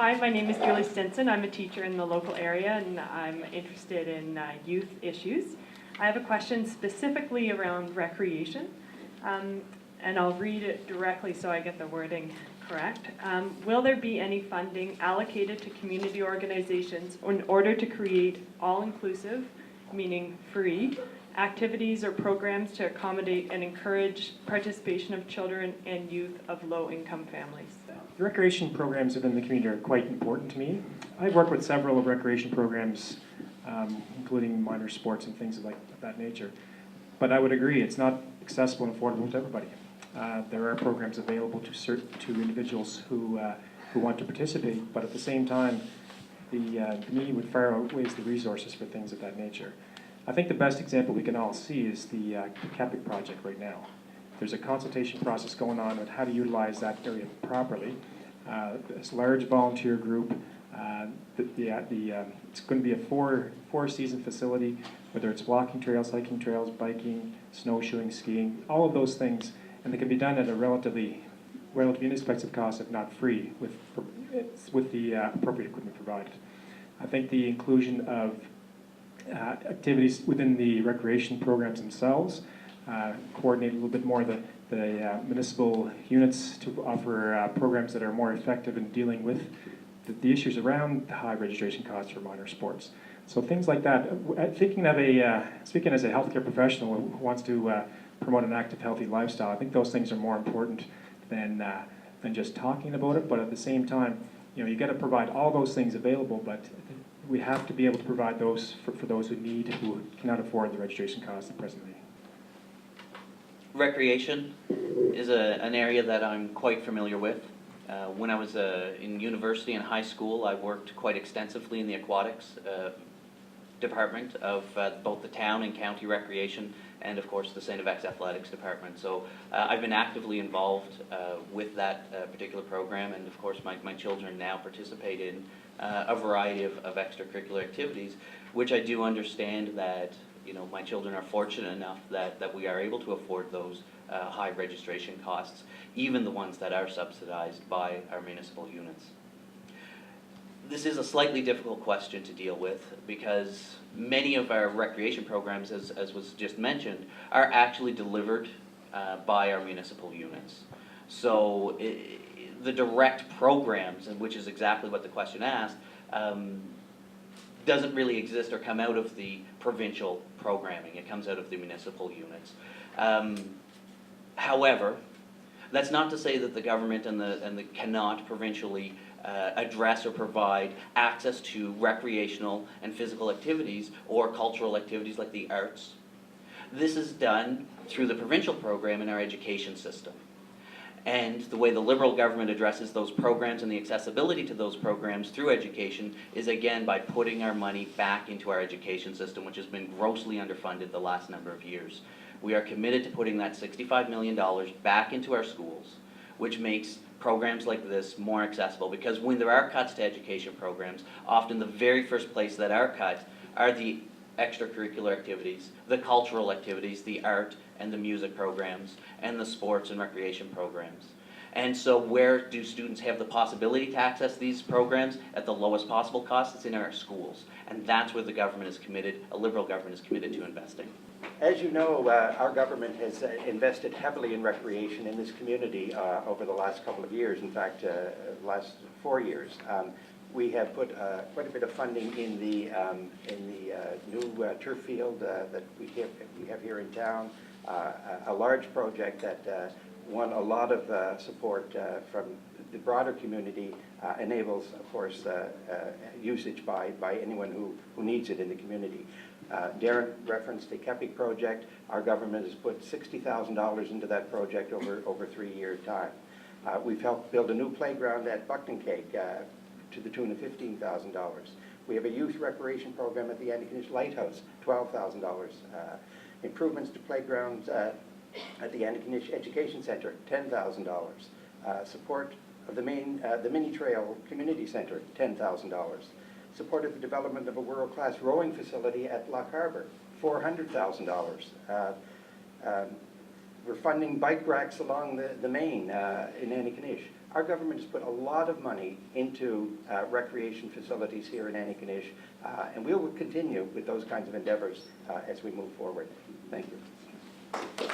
Hi, my name is Julie Stinson. I'm a teacher in the local area and I'm interested in youth issues. I have a question specifically around recreation, and I'll read it directly so I get the wording correct. Will there be any funding allocated to community organizations in order to create all-inclusive, meaning free, activities or programs to accommodate and encourage participation of children and youth of low-income families? The recreation programs within the community are quite important to me. I've worked with several recreation programs, including minor sports and things of that nature. But I would agree, it's not accessible and affordable to everybody. There are programs available to individuals who want to participate, but at the same time, the need would far outweighs the resources for things of that nature. I think the best example we can all see is the CAPIC project right now. There's a consultation process going on with how to utilize that area properly. This large volunteer group, it's going to be a four-season facility, whether it's walking trails, hiking trails, biking, snowshoeing, skiing, all of those things, and they can be done at a relatively inexpensive cost, if not free, with the appropriate equipment provided. I think the inclusion of activities within the recreation programs themselves, coordinate a little bit more the municipal units to offer programs that are more effective in dealing with the issues around the high registration costs for minor sports. So things like that. Speaking as a healthcare professional who wants to promote an active, healthy lifestyle, I think those things are more important than just talking about it. But at the same time, you got to provide all those things available, but we have to be able to provide those for those who cannot afford the registration costs presently. Recreation is an area that I'm quite familiar with. When I was in university and high school, I worked quite extensively in the aquatics department of both the town and county recreation, and of course the St. FX athletics department. So I've been actively involved with that particular program, and of course my children now participate in a variety of extracurricular activities, which I do understand that my children are fortunate enough that we are able to afford those high registration costs, even the ones that are subsidized by our municipal units. This is a slightly difficult question to deal with because many of our recreation programs, as was just mentioned, are actually delivered by our municipal units. So the direct programs, which is exactly what the question asked, doesn't really exist or come out of the provincial programming. It comes out of the municipal units. However, that's not to say that the government and the cannot provincially address or provide access to recreational and physical activities or cultural activities like the arts. This is done through the provincial program in our education system. And the way the Liberal government addresses those programs and the accessibility to those programs through education is again by putting our money back into our education system, which has been grossly underfunded the last number of years. We are committed to putting that $65 million back into our schools, which makes programs like this more accessible, because when there are cuts to education programs, often the very first place that are cut are the extracurricular activities, the cultural activities, the art and the music programs, and the sports and recreation programs. And so where do students have the possibility to access these programs at the lowest possible cost? It's in our schools. And that's where the government is committed, a Liberal government is committed to investing. As you know, our government has invested heavily in recreation in this community over the last couple of years. In fact, last 4 years. We have put quite a bit of funding in the new turf field that we have here in town. A large project that won a lot of support from the broader community, enables, of course, usage by anyone who needs it in the community. Darren referenced the CAPIC project. Our government has put $60,000 into that project over 3 year time. We've helped build a new playground at Bucknancake to the tune of $15,000. We have a youth recreation program at the Antigonish Lighthouse, $12,000. Improvements to playgrounds at the Antigonish Education Center, $10,000. Support of the Mini Trail Community Center, $10,000. Support of the development of a world-class rowing facility at Loch Harbour, $400,000. We're funding bike racks along the main in Antigonish, Our government has put a lot of money into recreation facilities here in Antigonish, and we will continue with those kinds of endeavors as we move forward. Thank you.